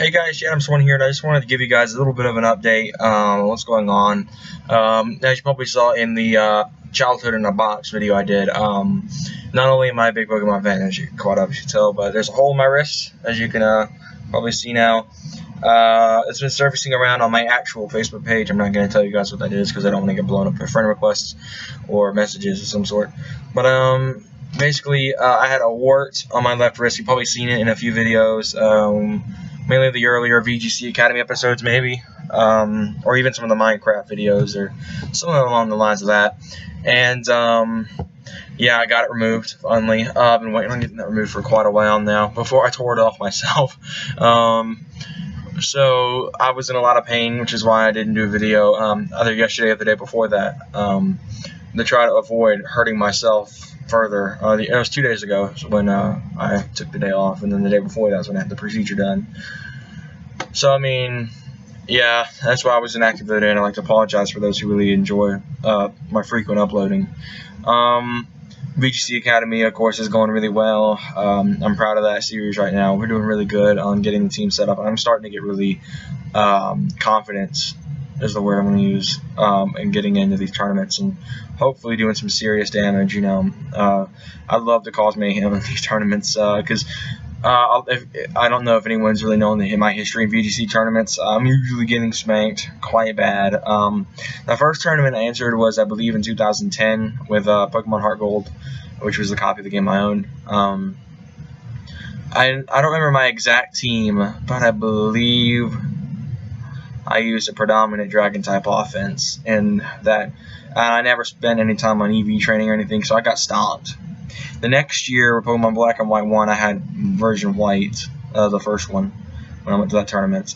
Hey guys, Jadamson1 here, and I just wanted to give you guys a little bit of an update on what's going on. As you probably saw in the childhood in a box video I did, not only am I a big Pokemon fan, as you quite obviously tell, but there's a hole in my wrist, as you can probably see now. It's been surfacing around on my actual Facebook page. I'm not going to tell you guys what that is because I don't want to get blown up for friend requests or messages of some sort. But basically, I had a wart on my left wrist. You've probably seen it in a few videos. Mainly the earlier VGC Academy episodes, maybe, or even some of the Minecraft videos, or something along the lines of that. And yeah, I got it removed finally. I've been waiting on getting that removed for quite a while now. Before I tore it off myself. So I was in a lot of pain, which is why I didn't do a video either yesterday or the day before that, to try to avoid hurting myself further. It was 2 days ago when I took the day off, and then the day before that was when I had the procedure done. So I mean, yeah, that's why I was inactivated, and I'd like to apologize for those who really enjoy my frequent uploading. VGC Academy, of course, is going really well. I'm proud of that series right now. We're doing really good on getting the team set up, and I'm starting to get really confidence is the word I'm going to use, in getting into these tournaments and hopefully doing some serious damage. I'd love to cause mayhem in these tournaments because I don't know if anyone's really known my history in VGC tournaments. I'm usually getting spanked quite bad. The first tournament I entered was, I believe, in 2010 with Pokemon Heart Gold, which was a copy of the game I owned. I don't remember my exact team, but I believe I used a predominant Dragon-type offense, and that I never spent any time on EV training or anything, so I got stomped. The next year, with Pokemon Black and White 1, I had version White, the first one, when I went to that tournament.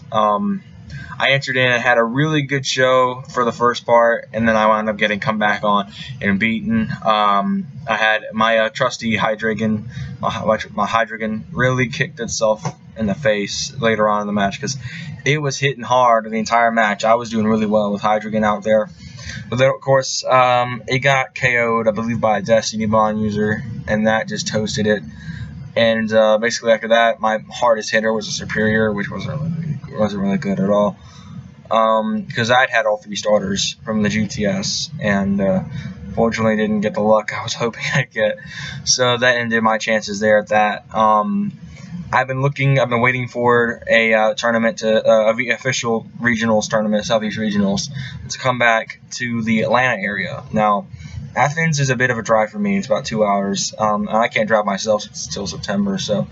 I entered in and had a really good show for the first part, and then I wound up getting come back on and beaten. I had my trusty Hydreigon, my Hydreigon really kicked itself in the face later on in the match because it was hitting hard the entire match. I was doing really well with Hydreigon out there. But then, of course, it got KO'd, I believe, by a Destiny Bond user, and that just toasted it. And basically after that, my hardest hitter was a Superior, which wasn't really good at all. Because I'd had all 3 starters from the GTS, and fortunately didn't get the luck I was hoping I'd get. So that ended my chances there at that. I've been waiting for a tournament, a official regionals tournament, Southeast Regionals, to come back to the Atlanta area. Now, Athens is a bit of a drive for me. It's about 2 hours, and I can't drive myself until September. So,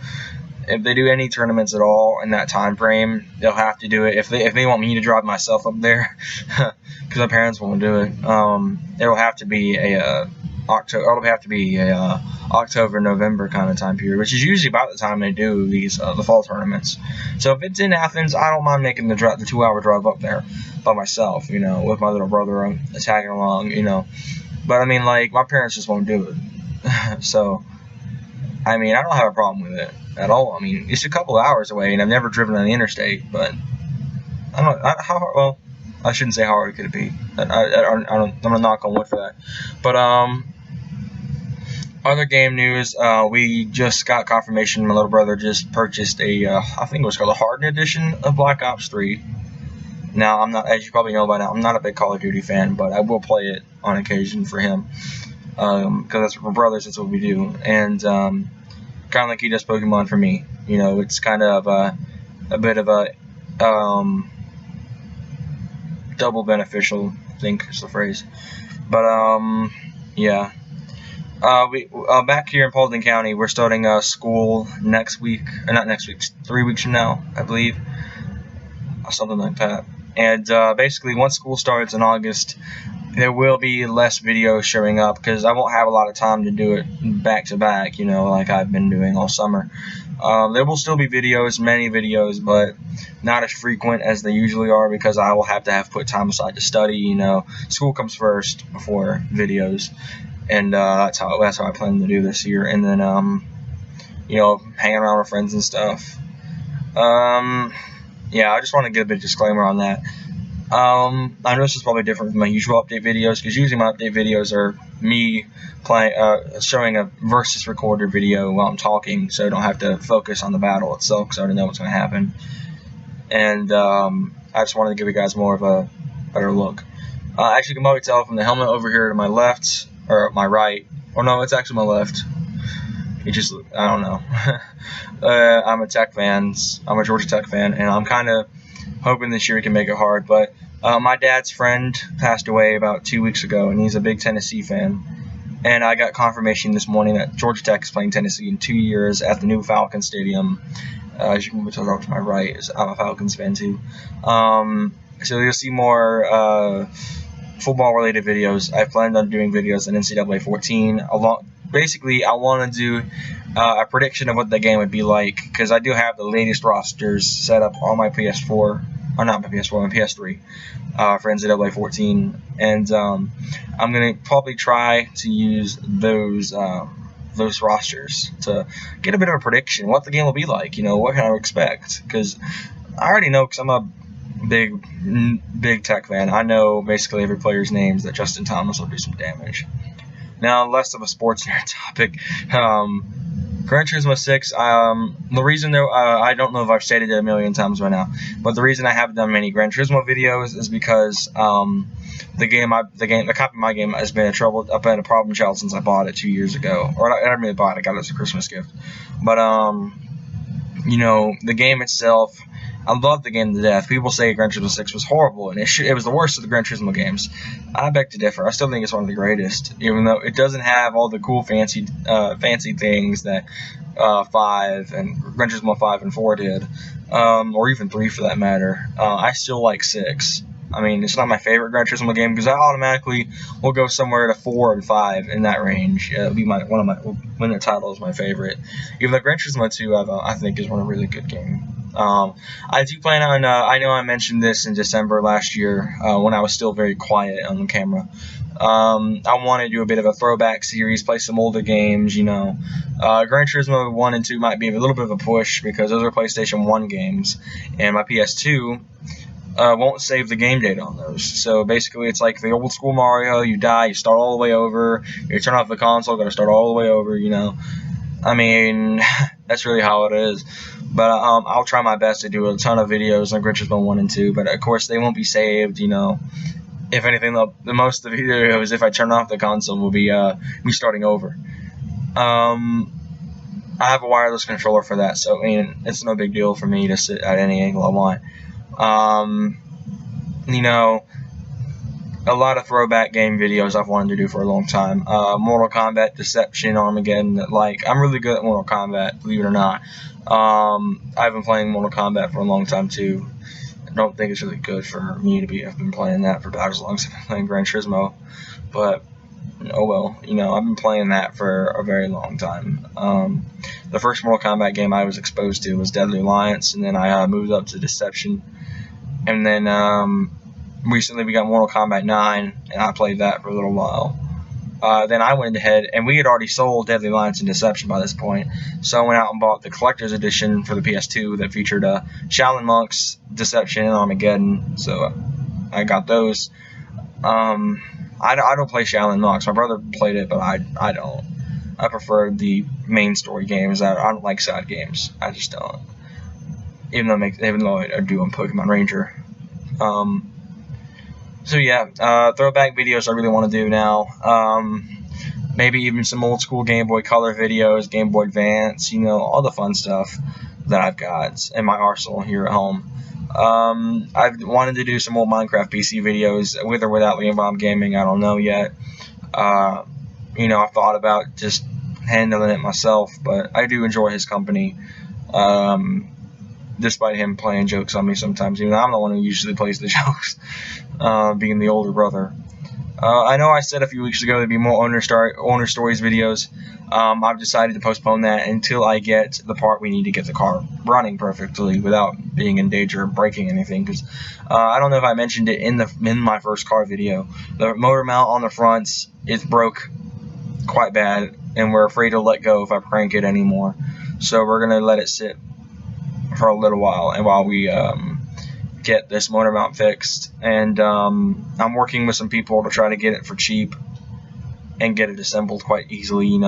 if they do any tournaments at all in that time frame, they'll have to do it. If they want me to drive myself up there, because my parents won't do it, it'll have to be October, November kind of time period, which is usually about the time they do these the fall tournaments. So if it's in Athens, I don't mind making the 2-hour drive up there by myself, with my little brother tagging along, But I mean, like, my parents just won't do it. So, I mean, I don't have a problem with it at all. I mean, it's a couple of hours away, and I've never driven on the interstate, but I shouldn't say how hard could it be. I'm gonna knock on wood for that. But other game news, we just got confirmation. My little brother just purchased I think it was called a Hardened edition of Black Ops 3. Now, I'm not, as you probably know by now, I'm not a big Call of Duty fan, but I will play it on occasion for him, because that's what we're brothers. That's what we do, and kind of like he does Pokemon for me. It's kind of a bit of a double beneficial, I think is the phrase. But yeah. We back here in Paulding County, we're starting school next week, or not next week, 3 weeks from now, I believe, something like that. And basically, once school starts in August, there will be less videos showing up because I won't have a lot of time to do it back to back, like I've been doing all summer. There will still be videos, many videos, but not as frequent as they usually are because I will have to put time aside to study. School comes first before videos. And that's how I plan to do this year. And then, hanging around with friends and stuff. Yeah, I just want to give a bit of disclaimer on that. I know this is probably different from my usual update videos, because usually my update videos are me showing a versus recorded video while I'm talking, so I don't have to focus on the battle itself, because I already know what's going to happen. and I just wanted to give you guys more of a better look. Actually, you can probably tell from the helmet over here to my left, or my right, or no, it's actually my left. It just, I don't know. I'm a Tech fan. I'm a Georgia Tech fan, and I'm kind of hoping this year we can make it hard. But my dad's friend passed away about 2 weeks ago, and he's a big Tennessee fan. And I got confirmation this morning that Georgia Tech is playing Tennessee in 2 years at the new Falcon Stadium. As you can tell off to my right, I'm a Falcons fan too. So you'll see more football-related videos. I planned on doing videos on NCAA 14. Basically, I want to do a prediction of what the game would be like, because I do have the latest rosters set up on my PS4, or not my PS4, my PS3 for NCAA 14, and I'm gonna probably try to use those rosters to get a bit of a prediction what the game will be like. What can I expect? Because I already know, because I'm a big Tech fan. I know basically every player's names that Justin Thomas will do some damage. Now, less of a sports nerd topic. Gran Turismo 6, the reason though, I don't know if I've stated it a million times by now, but the reason I haven't done many Gran Turismo videos is because the copy of my game has been I've been a problem child since I bought it 2 years ago. Or I didn't really buy it, I got it as a Christmas gift. But, the game itself, I love the game to death. People say Gran Turismo 6 was horrible, and it was the worst of the Gran Turismo games. I beg to differ. I still think it's one of the greatest, even though it doesn't have all the cool, fancy things that 5 and Gran Turismo 5 and 4 did, or even 3 for that matter. I still like 6. I mean, it's not my favorite Gran Turismo game because I automatically will go somewhere to 4 and 5 in that range. It'll be when the title is my favorite. Even though Gran Turismo 2, I think, is one of a really good game. I do plan on, I know I mentioned this in December last year when I was still very quiet on the camera. I want to do a bit of a throwback series, play some older games, Gran Turismo 1 and 2 might be a little bit of a push because those are PlayStation 1 games, and my PS2 won't save the game data on those. So basically it's like the old school Mario, you die, you start all the way over, you turn off the console, gotta start all the way over, I mean, that's really how it is. But I'll try my best to do a ton of videos on Gran Turismo 1 and 2, but of course they won't be saved, If anything, the most of the videos, if I turn off the console, will be me starting over. I have a wireless controller for that, so I mean, it's no big deal for me to sit at any angle I want. A lot of throwback game videos I've wanted to do for a long time. Mortal Kombat, Deception, Armageddon. I'm really good at Mortal Kombat, believe it or not. I've been playing Mortal Kombat for a long time too. I don't think it's really good for me to have been playing that for about as long as I've been playing Gran Turismo. But oh well, I've been playing that for a very long time. The first Mortal Kombat game I was exposed to was Deadly Alliance, and then I moved up to Deception, and then recently we got Mortal Kombat 9, and I played that for a little while. Then I went ahead, and we had already sold Deadly Alliance and Deception by this point, so I went out and bought the collector's edition for the PS2 that featured Shaolin Monks, Deception, and Armageddon, so I got those. I don't play Shaolin Monks. My brother played it, but I don't. I prefer the main story games. I don't like side games. I just don't. Even though I do on Pokemon Ranger. So yeah, throwback videos I really want to do now. Maybe even some old school Game Boy Color videos, Game Boy Advance, all the fun stuff that I've got in my arsenal here at home. I've wanted to do some old Minecraft PC videos, with or without Liam Bob Gaming, I don't know yet. I've thought about just handling it myself, but I do enjoy his company. Despite him playing jokes on me sometimes, even though I'm the one who usually plays the jokes, being the older brother. I know I said a few weeks ago there'd be more owner stories videos. I've decided to postpone that until I get the part we need to get the car running perfectly without being in danger of breaking anything. Because I don't know if I mentioned it in my first car video. The motor mount on the fronts is broke quite bad, and we're afraid to let go if I crank it anymore. So we're gonna let it sit for a little while, and while we get this motor mount fixed, and I'm working with some people to try to get it for cheap and get it assembled quite easily,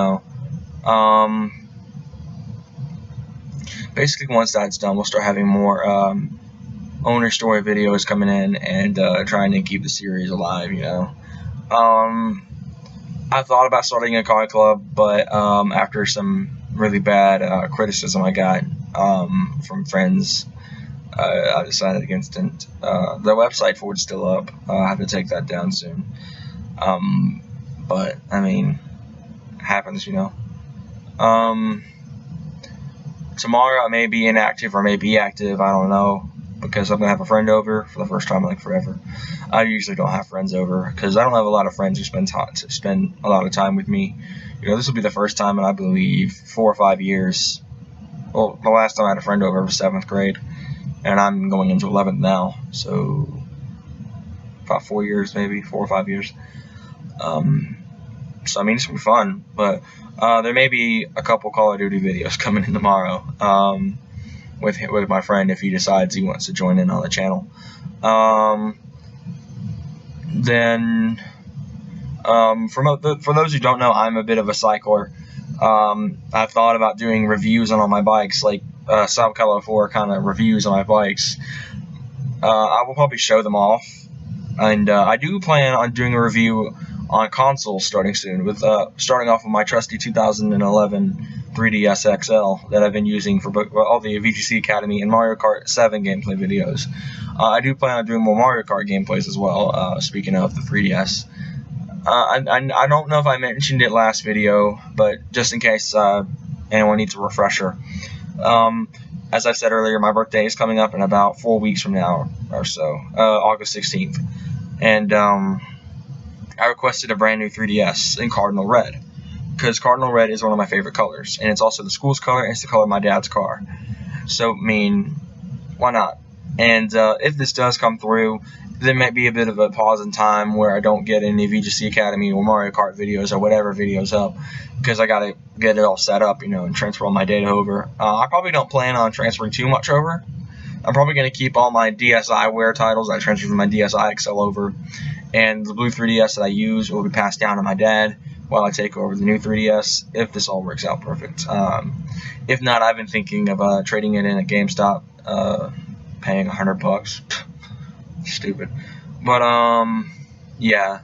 Basically, once that's done, we'll start having more owner story videos coming in and trying to keep the series alive, you know. I thought about starting a car club, but after some really bad criticism I got from friends, I decided against it. The website for it's still up. I have to take that down soon. But I mean, it happens, you know. Tomorrow I may be inactive or may be active. I don't know, because I'm gonna have a friend over for the first time in like forever. I usually don't have friends over because I don't have a lot of friends who spend a lot of time with me. You know, this will be the first time in I believe 4 or 5 years. Well, the last time I had a friend over was 7th grade, and I'm going into 11th now, so about 4 years, maybe 4 or 5 years. So I mean, it's gonna be fun, but there may be a couple Call of Duty videos coming in tomorrow with my friend if he decides he wants to join in on the channel. Then for those who don't know, I'm a bit of a cycler. I've thought about doing reviews on all my bikes, like Subcolor 4 kind of reviews on my bikes. I will probably show them off, and I do plan on doing a review on consoles starting soon, with starting off with my trusty 2011 3DS XL that I've been using for all the VGC Academy and Mario Kart 7 gameplay videos. I do plan on doing more Mario Kart gameplays as well, speaking of the 3DS. I don't know if I mentioned it last video, but just in case anyone needs a refresher. As I said earlier, my birthday is coming up in about 4 weeks from now or so, August 16th. And I requested a brand new 3DS in Cardinal Red, because Cardinal Red is one of my favorite colors, and it's also the school's color, and it's the color of my dad's car. So, I mean, why not? And if this does come through, there might be a bit of a pause in time where I don't get any VGC Academy or Mario Kart videos or whatever videos up, because I gotta get it all set up, you know, and transfer all my data over. I probably don't plan on transferring too much over. I'm probably going to keep all my DSiWare titles I transferred from my DSi XL over, and the blue 3DS that I use will be passed down to my dad while I take over the new 3DS, if this all works out perfect. If not, I've been thinking of trading it in at GameStop, paying $100. Stupid. But, yeah.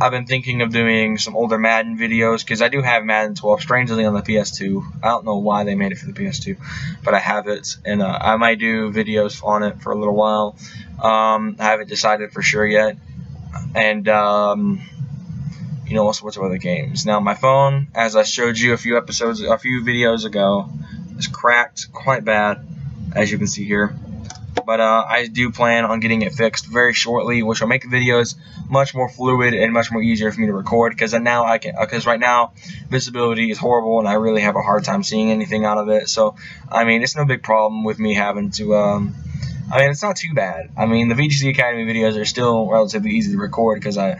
I've been thinking of doing some older Madden videos, because I do have Madden 12 strangely on the PS2. I don't know why they made it for the PS2, but I have it, and I might do videos on it for a little while. I haven't decided for sure yet. And you know, all sorts of other games. Now, my phone, as I showed you a few videos ago, is cracked quite bad, as you can see here. But I do plan on getting it fixed very shortly, which will make the videos much more fluid and much more easier for me to record. Because right now visibility is horrible, and I really have a hard time seeing anything out of it. So, I mean, it's no big problem with me having to. I mean, it's not too bad. I mean, the VGC Academy videos are still relatively easy to record because I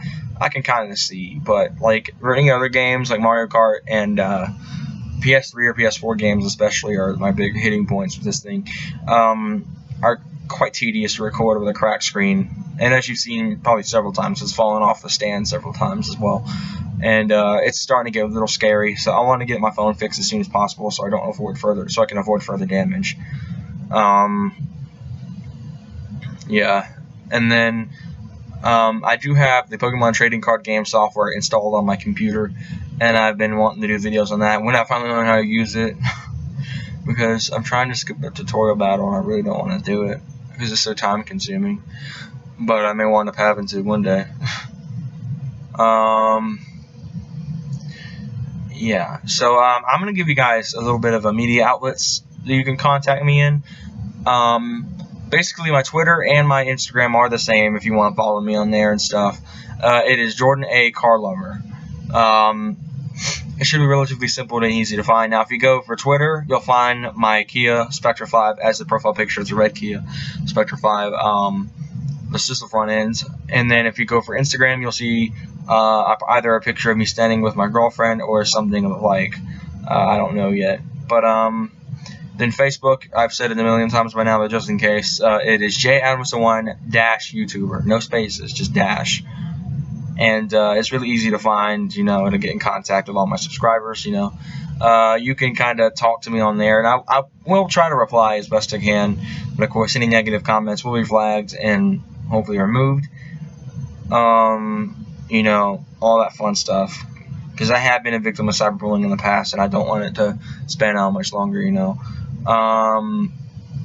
can kind of see. But like running other games like Mario Kart and PS3 or PS4 games especially are my big hitting points with this thing. Are quite tedious to record with a cracked screen, and as you've seen probably several times, it's fallen off the stand several times as well, and it's starting to get a little scary. So I want to get my phone fixed as soon as possible, so I can avoid further damage. Yeah, and then I do have the Pokemon trading card game software installed on my computer, and I've been wanting to do videos on that. When I finally learn how to use it, because I'm trying to skip the tutorial battle, and I really don't want to do it because it's so time consuming, but I may wind up having to one day. Yeah, so I'm going to give you guys a little bit of media outlets that you can contact me in. Basically, my Twitter and my Instagram are the same if you want to follow me on there and stuff. It is Jordan A. Car Lover. It should be relatively simple and easy to find. Now, if you go for Twitter, you'll find my Kia Spectra 5 as the profile picture. It's a red Kia Spectra 5. That's just the front end. And then if you go for Instagram, you'll see either a picture of me standing with my girlfriend or something like, I don't know yet. But then Facebook, I've said it a million times by now, but just in case, it is Jadamson1 -YouTuber. No spaces, just dash. and it's really easy to find, to get in contact with all my subscribers. You can kind of talk to me on there, and I will try to reply as best I can. But of course, any negative comments will be flagged and hopefully removed. All that fun stuff. Because I have been a victim of cyberbullying in the past, and I don't want it to span out much longer.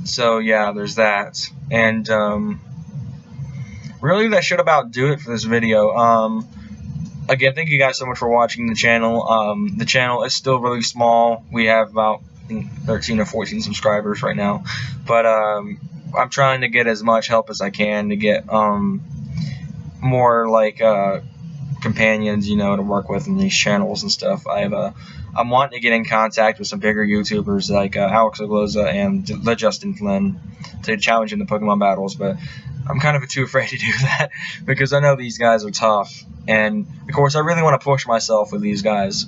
So yeah, there's that, and really that should about do it for this video. Again, thank you guys so much for watching the channel. The channel is still really small. We have about, I think, 13 or 14 subscribers right now, but I'm trying to get as much help as I can to get more like companions, to work with in these channels and stuff. I'm wanting to get in contact with some bigger YouTubers like Alex Ogloza and the Justin Flynn to challenge in the Pokemon battles, but I'm kind of too afraid to do that because I know these guys are tough, and of course I really want to push myself with these guys,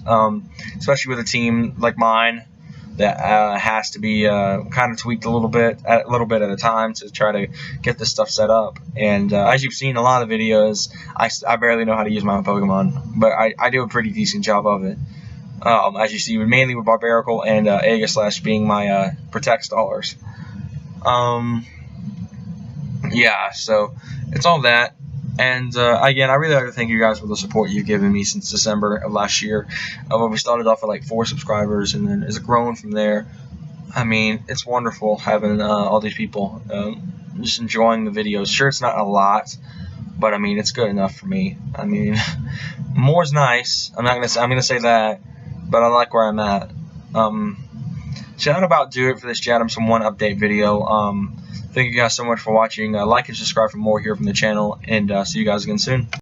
especially with a team like mine that has to be kind of tweaked a little bit at a time to try to get this stuff set up. And as you've seen in a lot of videos, I barely know how to use my own Pokemon, but I do a pretty decent job of it. As you see, mainly with Barbaracle and Aegislash being my Protect Stallers. Yeah, so it's all that. And again, I really like to thank you guys for the support you've given me since December of last year. When we started off with like 4 subscribers, and then it's grown from there. I mean, it's wonderful having all these people just enjoying the videos. Sure, it's not a lot, but I mean, it's good enough for me. I mean, more's nice. I'm gonna say that, but I like where I'm at. So that'll about do it for this Jadamson1 update video. Thank you guys so much for watching. Like and subscribe for more here from the channel, and see you guys again soon.